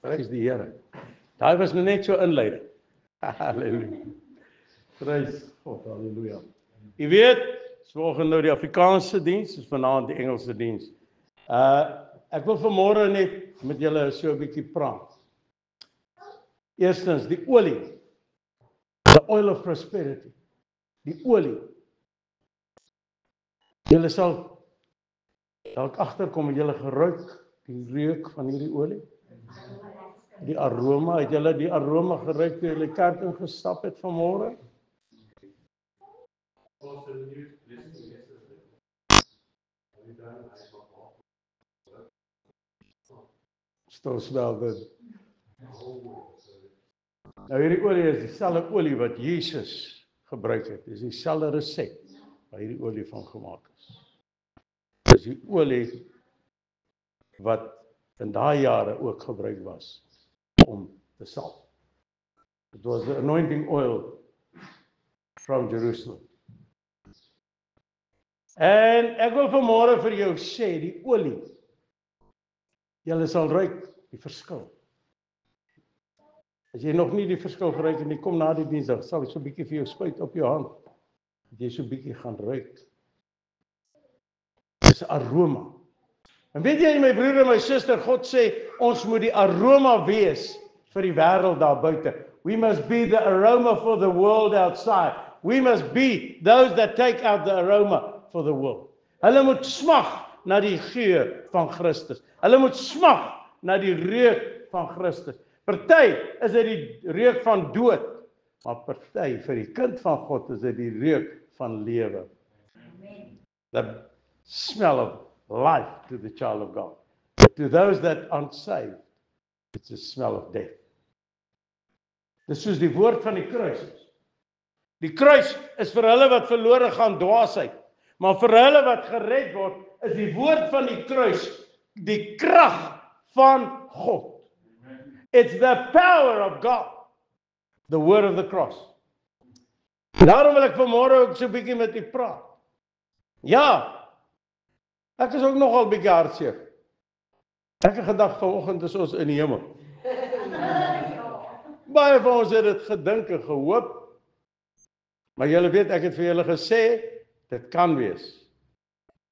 Prys die Here. Daai was nou net so inleiding. Halleluja. Prys God, halleluja. Jy weet, is vanoggend nou die Afrikaanse diens, is vanaand die Engelse diens. Ek wil vanmôre net met julle so 'n bietjie praat. Eerstens, die olie. The oil of prosperity. Die olie. Julle sal dalk agterkom en julle geruik die reuk van hierdie olie. Die aroma, het julle die aroma geruik toe julle kerk ingestap het vanmôre? Still smell good. Nou hierdie olie is dieselfde olie wat Jesus gebruik het. Dis dieselfde resep waar hierdie olie van gemaak is. Dis die olie wat in daai jare ook gebruik was om te salf. It was the anointing oil from Jerusalem. En ek wil vanmôre vir jou sê, die olie, julle sal ruik die verskil. As jy nog nie die verskil geruik het nie, kom na die diensdag, sal ek so 'n bietjie vir jou spuit op jou hand. Dat jy so 'n bietjie gaan ruik. Dis 'n aroma. En weet jy, my broer en my suster, God sê, ons moet die aroma wees vir die wêreld daar buite. We must be the aroma for the world outside. We must be those that take out the aroma for the world. Hulle moet smag na die geur van Christus. Hulle moet smag na die reuk van Christus. Party is dit die reuk van dood, maar party vir die kind van God is dit die reuk van lewe. Amen. The smell of life to the child of God. But to those that aren't saved, it's a smell of death. Dis soos die woord van die kruis is. Die kruis is vir hulle wat verlore gaan dwaasheid, maar vir hulle wat gered word, is die woord van die kruis die krag van God. It's the power of God, the word of the cross. Daarom wil ek vanmôre ook so 'n bietjie met u praat. Ja, ek is ook nogal bietjie hartseer. Ek het gedag vanoggend is ons in die hemel. Baie van ons het dit gedink en gehoop. Maar julle weet, ek het vir julle gesê, dit kan wees.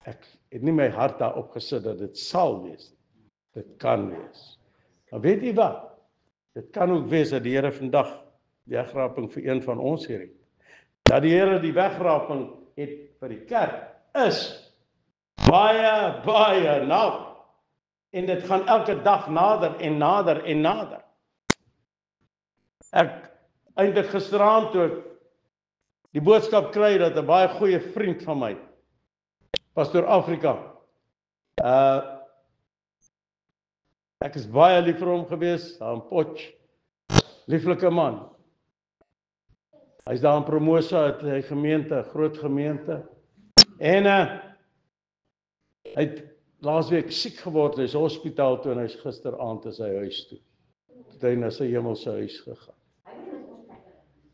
Ek het nie my hart daarop gesit dat dit sal wees. Dit kan wees. Maar weet jy wat? Dit kan ook wees dat die Here vandag die wegraping vir een van ons hier het. Dat die Here die wegraping het vir die kerk is baie, baie naby. En dit gaan elke dag nader en nader en nader. Ek eintlik gisteraand toe ek die boodskap kry dat 'n baie goeie vriend van my, Pastoor Afrika, ek is baie lief vir hom gewees, daar in Potch, lieflike man. Hy's daar in Promosa, het hy gemeente, groot gemeente. En hy het laasweek siek geword, hy's hospitaal toe en hy's gisteraand in sy huis toe. Toe hy na sy hemelse huis gegaan.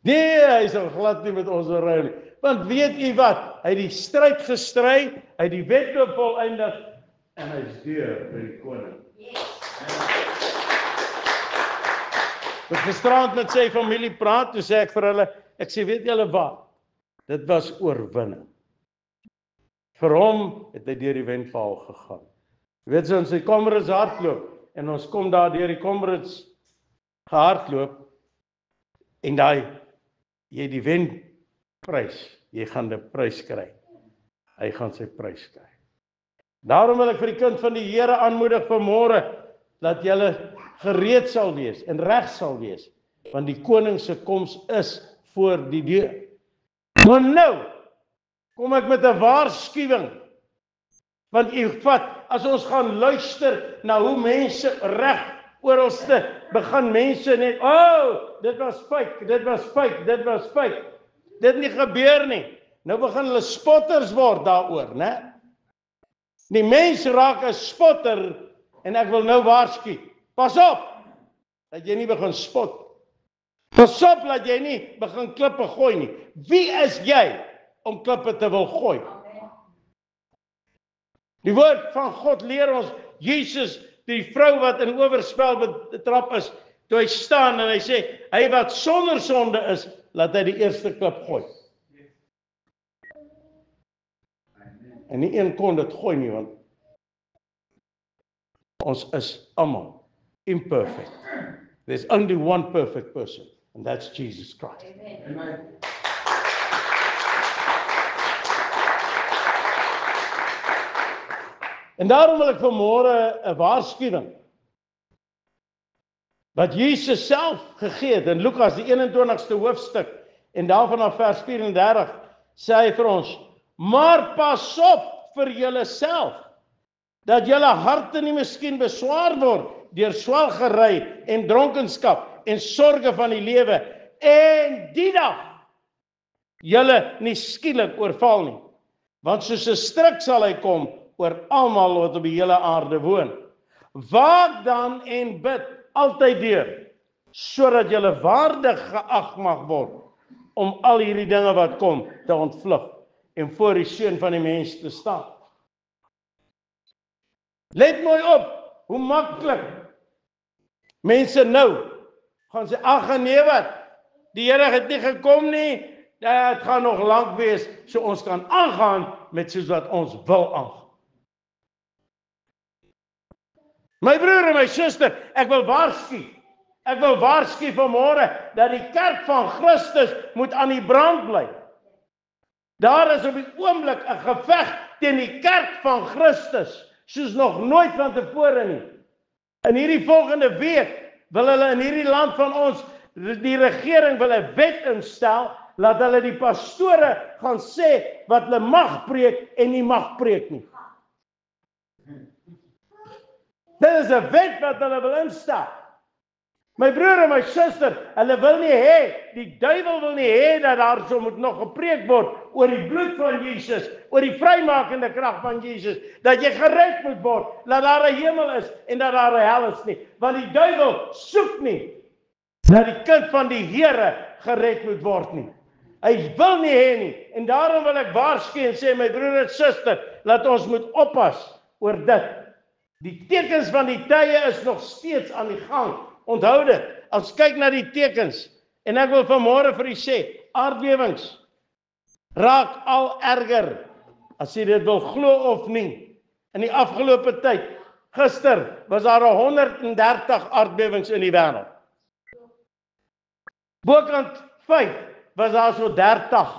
Nee, hy sal glad nie met ons ry nie. Want weet u wat? Hy het die stryd gestry, hy het die wedloop volëindig en hy's deur by die koning. Ek gisterand met sy familie praat, toe sê ek vir hulle, ek sê, weet julle wat? Dit was oorwinning. Vir hom het hy deur die windval gegaan. Jy weet so, in sy Comrades hardloop, en ons kom daar deur die Comrades gehardloop, en jy die wenprys, jy gaan die prys kry. Hy gaan sy prys kry. Daarom wil ek vir die kind van die Here aanmoedig vanmôre, dat julle gereed sal wees en reg sal wees, want die koning se koms is voor die deur. Maar nou kom ek met 'n waarskuwing, want u vat, as ons gaan luister na hoe mense reg oralste begin mense net, dit was fake, dit was fake, dit was fake. Dit nie gebeur nie. Nou begin hulle spotters word daaroor, né? Die mens raak 'n spotter en ek wil nou waarsku. Pas op dat jy nie begin spot. Pas op dat jy nie begin klippe gooi nie. Wie is jy om klippe te wil gooi? Die woord van God leer ons, Jesus die vrou wat in oorspel betrap is, toe hy staan en hy sê, hy wat sonder sonde is, laat hy die eerste klip gooi. En nie een kon dit gooi nie, want ons is almal imperfect. There's only one perfect person, and that's Jesus Christ. Amen. En daarom wil ek vanmôre 'n waarskuwing wat Jesus self gegee het in Lukas die 21ste hoofstuk en daarvan af vers 34 sê hy vir ons: maar pas op vir julleself dat julle harte nie miskien beswaar word deur swelgery en dronkenskap en sorge van die lewe en die dag julle nie skielik oorval nie, want soos 'n struik sal hy kom oor almal wat op die hele aarde woon. Waak dan en bid altyd deur, sodat julle waardig geag mag word om al hierdie dinge wat kom te ontvlug en voor die Seun van die mens te staan. Let mooi op, hoe maklik mense nou gaan sê, ag nee wat, die Here het nie gekom nie, dit gaan nog lank wees, so ons kan aangaan met soos wat ons wil aangaan. My broer en my suster, ek wil waarsku vanmôre dat die kerk van Christus moet aan die brand bly. Daar is op die oomblik 'n geveg teen die kerk van Christus, soos nog nooit van tevore nie. In hierdie volgende week wil hulle in hierdie land van ons, die regering wil 'n wet instel, laat hulle die pastore gaan sê wat hulle mag preek en nie mag preek nie. Dit is 'n wet wat hulle wil instel. My broer en my suster, hulle wil nie hê, die duiwel wil nie hê dat daar so moet nog gepreek word oor die bloed van Jesus, oor die vrymakende krag van Jesus, dat jy gered moet word, dat daar 'n hemel is en dat daar 'n hel is nie. Want die duiwel soek nie dat die kind van die Here gered moet word nie. Hy wil nie hê nie. En daarom wil ek waarsku en sê, my broer en suster, laat ons moet oppas oor dit. Die tekens van die tye is nog steeds aan die gang. Onthou dit, as kyk na die tekens, en ek wil vanmôre vir u sê, aardbewings raak al erger, as jy dit wil glo of nie. In die afgelope tyd, gister, was daar 130 aardbewings in die wêreld. Bokant 5 was daar so 30.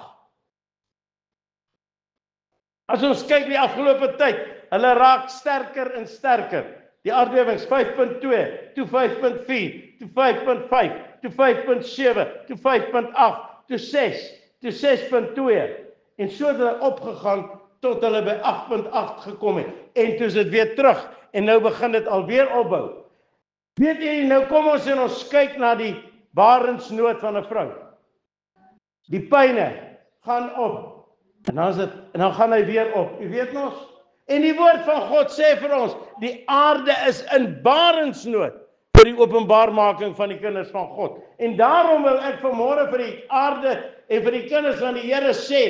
As ons kyk die afgelope tyd, hulle raak sterker en sterker. Die aardbewings 5.2, toe 5.4, toe 5.5, toe 5.7, toe 5.8, toe 6, toe 6.2. En so het hulle opgegaan tot hulle by 8.8 gekom het. En toe is dit weer terug en nou begin dit alweer opbou. Weet jy, nou kom ons en ons kyk na die barensnood van 'n vrou. Die pyne gaan op. En dan gaan hy weer op. U weet mos? En die woord van God sê vir ons, die aarde is in barensnood vir die openbaarmaking van die kinders van God. En daarom wil ek vanmôre vir die aarde en vir die kinders van die Here sê,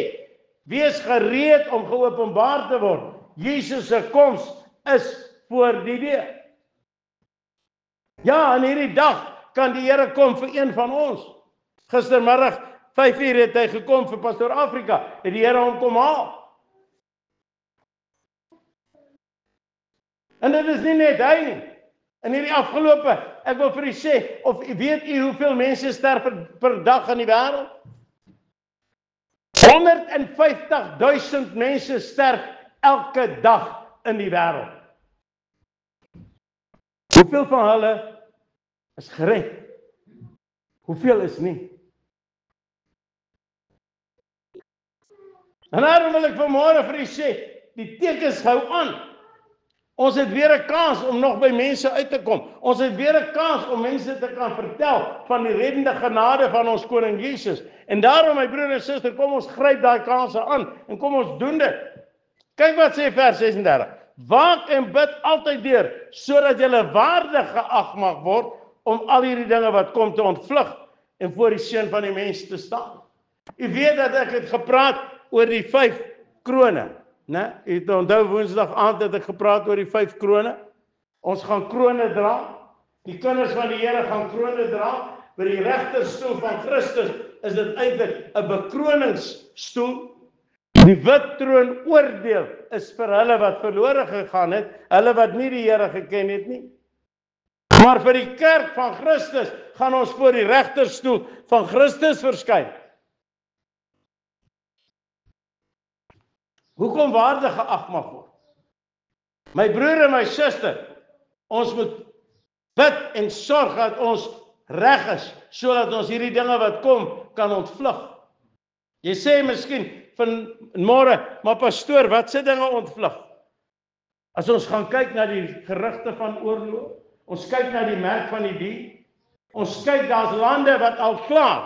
wees gereed om geopenbaar te word. Jesus se koms is voor die deur. Ja, in hierdie dag kan die Here kom vir een van ons. Gistermiddag 5:00 het hy gekom vir Pastoor Afrika, het die Here hom kom haal. En dit is nie net hy nie. In hierdie afgelope, ek wil vir u sê, of weet u hoeveel mense sterf per dag in die wêreld? 150.000 mense sterf elke dag in die wêreld. Hoeveel van hulle is gered? Hoeveel is nie? En daarom wil ek vanmôre vir u sê, die tekens hou aan. Ons het weer 'n kans om nog by mense uit te kom. Ons het weer 'n kans om mense te kan vertel van die reddende genade van ons koning Jesus. En daarom, my broer en suster, kom ons gryp daai kanse aan en kom ons doen dit. Kyk wat sê vers 36. Waak en bid altyd deur, sodat julle waardig geag mag word om al hierdie dinge wat kom te ontvlug en voor die Seun van die mens te staan. U weet dat ek het gepraat oor die 5 krone. Né? U het onthou Woensdag aand het ek gepraat oor die 5 krone. Ons gaan krone dra. Die kinders van die Here gaan krone dra. By die regterstoel van Christus is dit eintlik 'n bekroningsstoel. Die wit troon oordeel is vir hulle wat verlore gegaan het, hulle wat nie die Here geken het nie. Maar vir die kerk van Christus gaan ons voor die regterstoel van Christus verskyn. Hoekom waardig geag mag word? My broer en my suster, ons moet bid en sorg dat ons reg is, sodat ons hierdie dinge wat kom, kan ontvlug. Jy sê miskien vanmôre, maar pastoor, wat se dinge ontvlug? As ons gaan kyk na die gerugte van oorlog, ons kyk na die merk van die dier, ons kyk, daar's lande wat al klaar.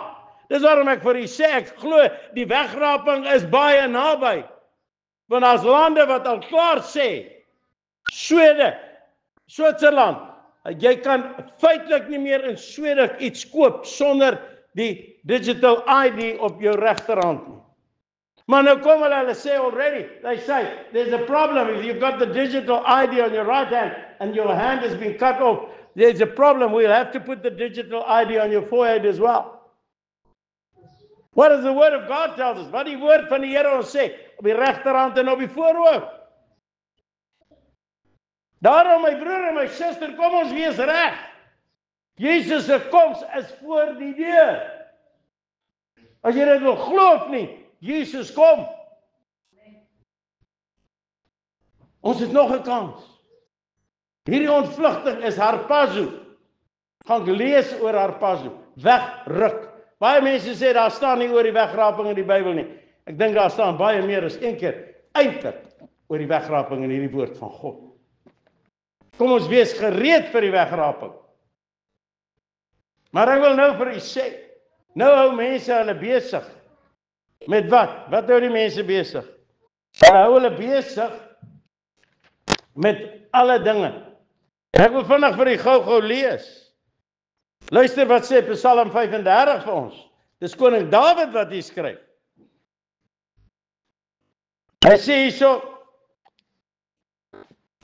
Dis waarom ek vir u sê, ek glo die wegraping is baie naby. Want daar's lande wat al klaar sê, Swede, Switserland, jy kan feitelik nie meer in Swede iets koop sonder die digital ID op jou regterhand nie. Maar nou kom hulle sê already, they say, there's a problem if you've got the digital ID on your right hand and your hand has been cut off, there's a problem, we'll have to put the digital ID on your forehead as well. What does the word of God tell us? Wat die woord van die Here ons sê, op die regterhand en op die voorhoof. Daarom my broer en my suster, kom ons wees reg. Jesus se koms is voor die deur. As jy dit wil glo of nie, Jesus kom. Ons het nog 'n kans. Hierdie ontvlugting is harpazo. Gaan lees oor harpazo. Wegruk. Baie mense sê daar staan nie oor die wegraping in die Bybel nie. Ek dink daar staan baie meer as een keer eintlik oor die wegraping in hierdie woord van God. Kom ons wees gereed vir die wegraping. Maar ek wil nou vir u sê, nou hou mense hulle besig. Met wat? Wat hou die mense besig? Hulle hou hulle besig met alle dinge. Ek wil vinnig vir u gou lees. Luister wat sê Psalm 35 vir ons. Dis koning Dawid wat hier skryf. Hy sê hierso,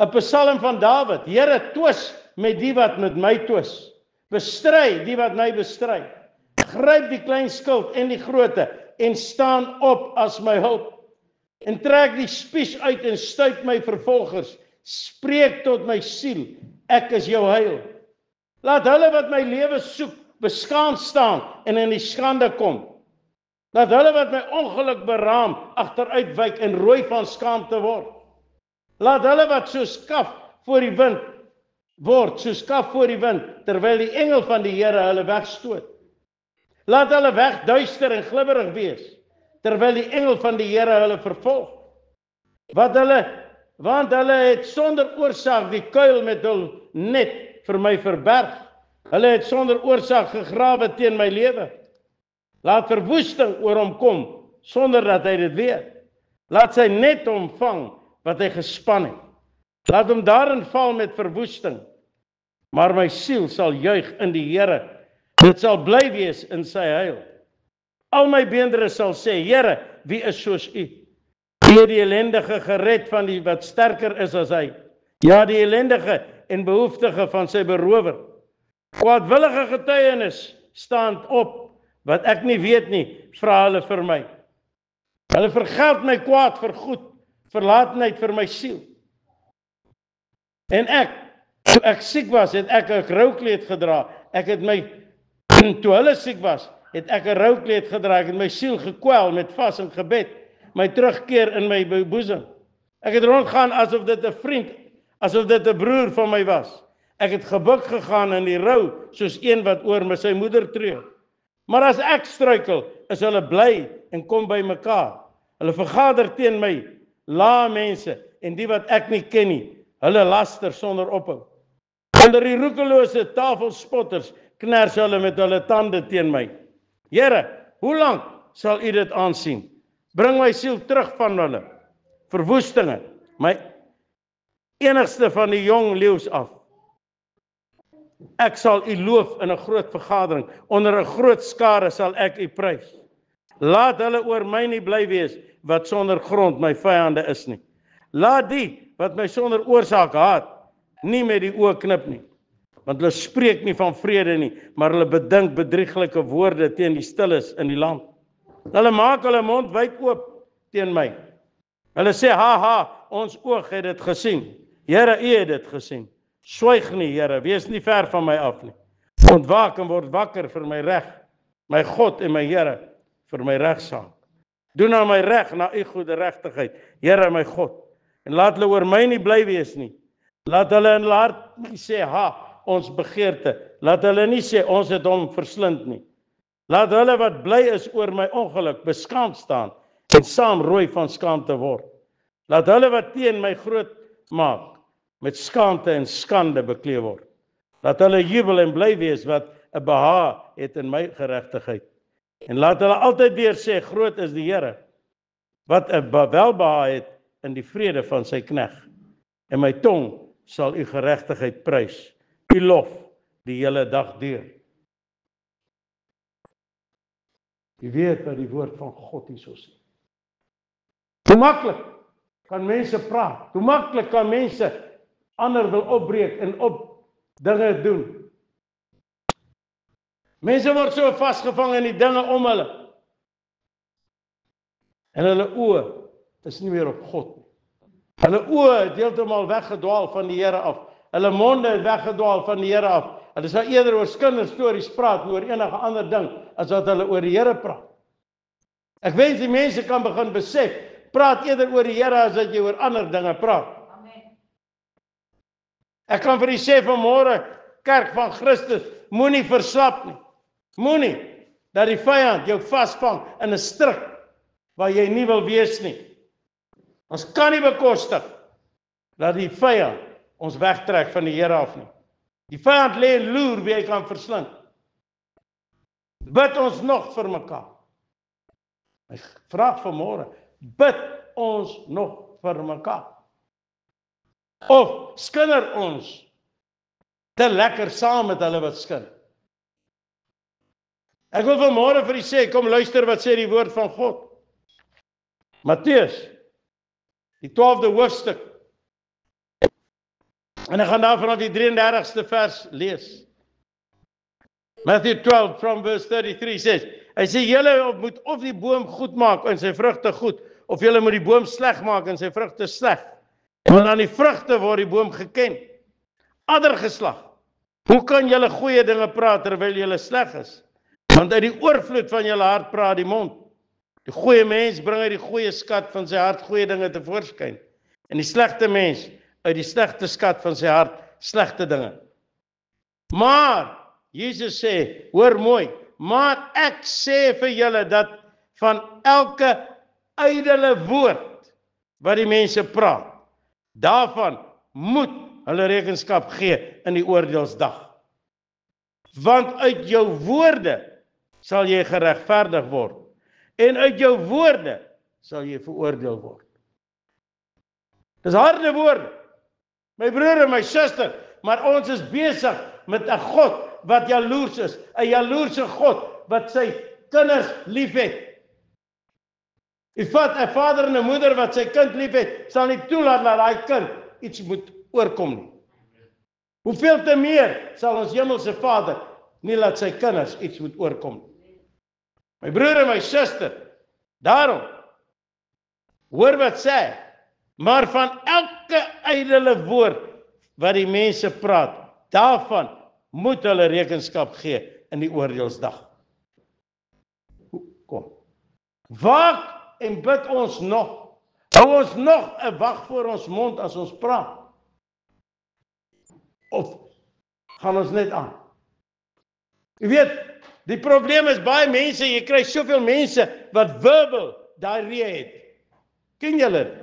'n Psalm van Dawid, Here, twis met die wat met my twis. Bestry die wat my bestry. Gryp die klein skuld en die groote en staan op as my hulp. En trek die spies uit en stuit my vervolgers. Spreek tot my siel, ek is jou heil. Laat hulle wat my lewe soek, beskaamd staan en in die skande kom. Laat hulle wat my ongeluk beraam, agteruitwyk en rooi van skaamte word. Laat hulle wat soos kaf voor die wind word, soos kaf voor die wind, terwyl die engel van die Here hulle wegstoot. Laat hulle wegduister en glibberig wees, terwyl die engel van die Here hulle vervolg. Want hulle het sonder oorsaak die kuil met hul net vir my verberg. Hulle het sonder oorsaak gegrawe teen my lewe. Laat verwoesting oor hom kom, sonder dat hy dit weet. Laat sy net hom vang wat hy gespan het. Laat hom daarin val met verwoesting. Maar my siel sal juig in die Here. Dit sal bly wees in sy heil. Al my beendere sal sê, Here, wie is soos u? U het die ellendige gered van die wat sterker is as hy. Ja, die ellendige en behoeftige van sy berower. Kwaadwillige getuienis staan op, wat ek nie weet nie, vra hulle vir my. Hulle vergeld my kwaad vir goed, verlatenheid vir my siel. En toe ek siek was, het ek 'n roukleed gedra. Toe hulle siek was, het ek 'n roukleed gedra. Ek het my siel gekwel met vas en gebed, my terugkeer in my boesem. Ek het rondgaan asof dit 'n vriend, asof dit 'n broer van my was. Ek het gebuk gegaan in die rou, soos een wat oor my sy moeder treur. Maar as ek struikel, is hulle bly en kom by mekaar. Hulle vergader teen my, lae mense, en die wat ek nie ken nie, hulle laster sonder ophou. Onder die roekelose tafelspotters kners hulle met hulle tande teen my. Here, hoe lank sal u dit aansien? Bring my siel terug van hulle verwoestinge, my enigste van die jong leeu's af. Ek sal u loof in 'n groot vergadering, onder 'n groot skare sal ek u prys. Laat hulle oor my nie bly wees, wat sonder grond my vyande is nie. Laat die, wat my sonder oorsaak haat, nie met die oë knip nie. Want hulle spreek nie van vrede nie, maar hulle bedink bedrieglike woorde teen die stilles in die land. Hulle maak hulle mond wyd oop teen my. Hulle sê, haha, ons oog het dit gesien. Here, u het dit gesien. Swyg nie, Here, wees nie ver van my af nie. Ontwaak en word wakker vir my reg, my God en my Here, vir my regsaak. Doen aan my reg na u goeie regtigheid, Here my God. En laat hulle oor my nie bly wees nie. Laat hulle in hulle hart nie sê, ons begeerte. Laat hulle nie sê, ons het hom verslind nie. Laat hulle wat bly is oor my ongeluk beskaamd staan en saam rooi van skaamte word. Laat hulle wat teen my groot maak met skaamte en skande bekleed word. Laat hulle jubel en bly wees wat 'n behaag het in my geregtigheid. En laat hulle altyd weer sê, groot is die Here, wat 'n welbehaag het in die vrede van sy knegg. En my tong sal u geregtigheid prys, u lof die hele dag deur. U weet wat die woord van God hierso sê. Hoe maklik kan mense praat, hoe maklik kan mense ander wil opbreek en op dinge doen. Mense word so vasgevang in die dinge om hulle. En hulle oë is nie meer op God nie. Hulle oë het heeltemal weggedwaal van die Here af. Hulle monde het weggedwaal van die Here af. Hulle sal eerder oor kinderstories praat oor enige ander ding as wat hulle oor die Here praat. Ek wens die mense kan begin besef, praat eerder oor die Here as dat jy oor ander dinge praat. Amen. Ek kan vir u sê vanmôre, kerk van Christus, moenie verslap nie. Moenie dat die vyand jou vasvang in 'n stryk waar jy nie wil wees nie. Ons kan nie bekostig dat die vyand ons wegtrek van die Here af nie. Die vyand lê en loer wie hy kan verslind. Bid ons nog vir mekaar. Ek vra vanmôre, bid ons nog vir mekaar. Of skinder ons te lekker saam met hulle wat skinder. Ek wil vanmôre vir u sê, kom luister wat sê die woord van God. Matteus, die 12de hoofstuk. En ek gaan daar vanaf die 33ste vers lees. Matthew 12 from verse 33 says, hy sê, julle moet of die boom goed maak en sy vrugte goed, of julle moet die boom sleg maak en sy vrugte sleg. Want aan die vrugte word die boom geken. Adder geslag. Hoe kan julle goeie dinge praat terwyl julle sleg is? Want uit die oorvloed van julle hart praat die mond. Die goeie mens bring uit die goeie skat van sy hart goeie dinge tevoorskyn. En die slegte mens uit die slegte skat van sy hart slegte dinge. Maar Jesus sê, hoor mooi, maar ek sê vir julle dat van elke ydelle woord wat die mense praat, daarvan moet hulle rekenskap gee in die oordeelsdag. Want uit jou woorde sal jy geregverdig word en uit jou woorde sal jy veroordeel word. Dis harde woorde, my broer en my suster, maar ons is besig met 'n God wat jaloers is, 'n jaloerse God wat sy kinders liefhet. U vat 'n vader en 'n moeder wat sy kind liefhet, sal nie toelaat dat daai kind iets moet oorkom nie. Hoeveel te meer sal ons hemelse Vader nie laat sy kinders iets moet oorkom nie. My broer en my suster, daarom, hoor wat sê, maar van elke ydelle woord wat die mense praat, daarvan moet hulle rekenskap gee in die oordeelsdag. Kom. Waak en bid ons nog. Hou ons nog 'n wag voor ons mond as ons praat. Of gaan ons net aan? U weet, die probleem is baie mense, jy kry soveel mense wat verbal diarree het. Ken julle dit?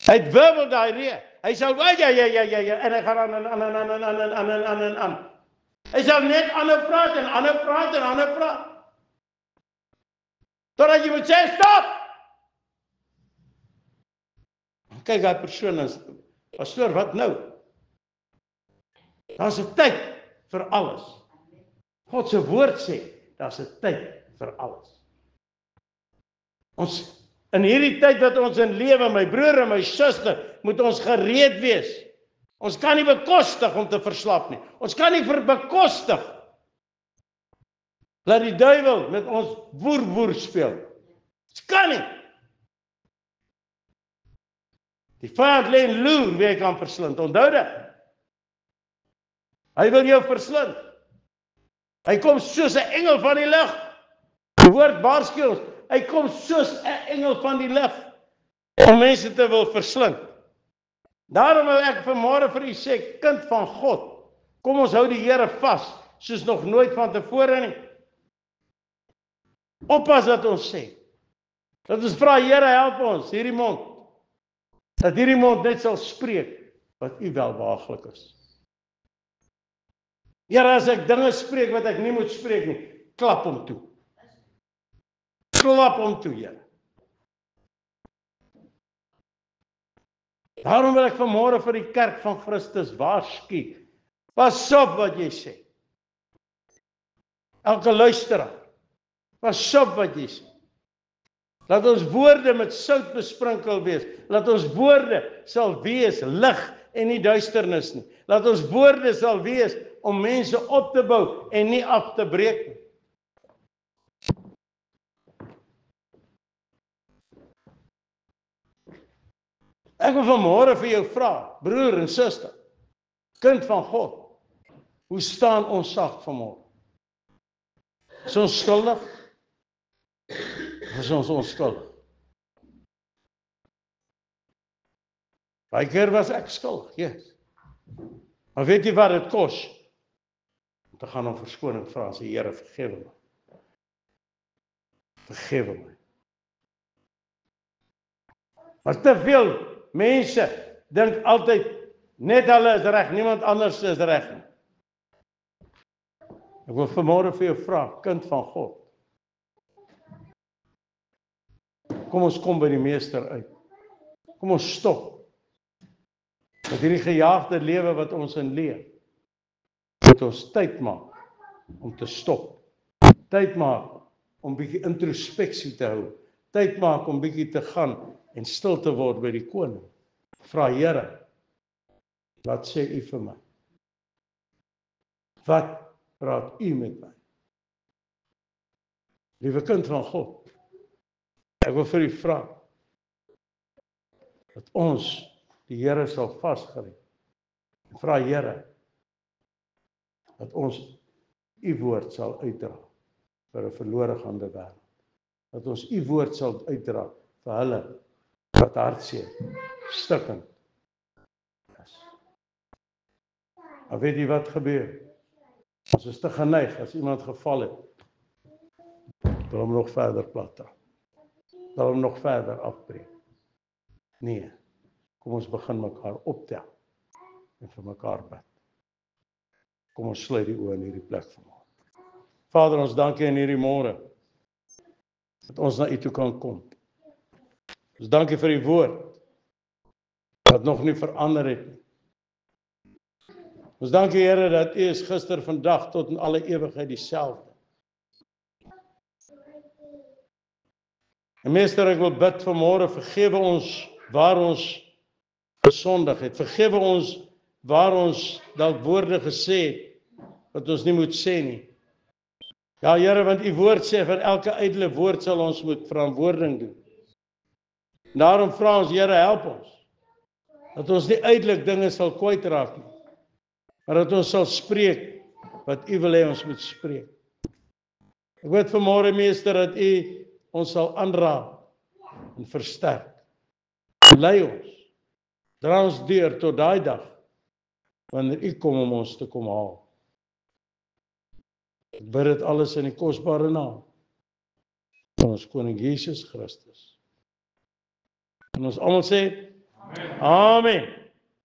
Hy het verbal diarree. Hy sal ja, en hy gaan aan. Hy sal net ander praat en ander praat en ander praat. Totdat jy moet sê, stop! Kyk, daai persoon is, pastoor, wat nou? Daar's 'n tyd vir alles. God se woord sê, daar's 'n tyd vir alles. Ons in hierdie tyd wat ons in lewe, my broer en my suster, moet ons gereed wees Ons kan nie bekostig om te verslap nie. Ons kan nie bekostig laat die duiwel met ons woer speel. Ons kan nie. Die vyand lê en loer wie hy kan verslind. Onthou dit. Hy wil jou verslind. Hy kom soos 'n engel van die lig. Die woord waarsku ons. Hy kom soos 'n engel van die lig om mense te wil verslind. Daarom wil ek vanmôre vir u sê, kind van God, kom ons hou die Here vas, soos nog nooit van tevore nie. Oppas wat ons sê. Dat ons vra, Here, help ons, hierdie mond. Dat hierdie mond net sal spreek wat u welbehaaglik is. Here, as ek dinge spreek wat ek nie moet spreek nie, klap hom toe. Klap hom toe, Here. Daarom wil ek vanmôre vir die kerk van Christus waarsku. Pas op wat jy sê. Elke luisteraar, pas op wat jy sê. Laat ons woorde met sout besprinkel wees. Laat ons woorde sal wees lig en nie duisternis nie. Laat ons woorde sal wees om mense op te bou en nie af te breek nie. Ek wil vanmôre vir jou vra, broer en suster, kind van God, hoe staan ons sak vanmôre? Is ons skuldig? Is ons onskuldig? Baie keer was ek skuldig, yes. Maar weet jy wat dit kos? Om te gaan om verskoning vra en sê, Here, vergewe my. Vergewe my. Maar te veel mense dink altyd, net hulle is reg, niemand anders is reg nie. Ek wil vanmôre vir jou vra, kind van God. Kom ons kom by die meester uit. Kom ons stop. Met hierdie gejaagde lewe wat ons in leef. Moet ons tyd maak om te stop. Tyd maak om bietjie introspeksie te hou. Tyd maak om bietjie te gaan en stil te word by die koning. Vra, Here, wat sê u vir my? Wat praat u met my? Liewe kind van God, ek wil vir u vra, dat ons die Here sal vasgryp. En vra, Here, dat ons u woord sal uitdra vir 'n verlore gaande wêreld. Dat ons u woord sal uitdra vir hulle wat hartseer, stikkend is. Maar weet jy wat gebeur? Ons is te geneig as iemand geval het, wil hom nog verder plat, wil hom nog verder afbreek. Nee, kom ons begin mekaar optel en vir mekaar bid. Kom ons sluit die oë in hierdie plek vanmôre. Vader, ons dank U in hierdie môre dat ons na U toe kan kom. Ons dank U vir die woord wat nog nie verander het nie. Ons dank U, Here, dat U is gister, vandag tot in alle ewigheid dieselfde. En Meester, ek wil bid vanmôre, vergewe ons waar ons gesondig het. Vergewe ons waar ons dalk woorde gesê het wat ons nie moet sê nie. Ja, Here, want U woord sê van elke ydelle woord sal ons moet verantwoording doen. En daarom vra ons, Here, help ons dat ons nie uitelik dinge sal kwytraak nie, maar dat ons sal spreek wat U wil hê ons moet spreek. Ek bid vanmôre, Meester, dat U ons sal aanraak en versterk. Lei ons, dra ons deur tot daai dag wanneer U kom om ons te kom haal. Ek bid dit alles in die kosbare naam van ons koning Jesus Christus. En ons almal sê, Amen. Amen.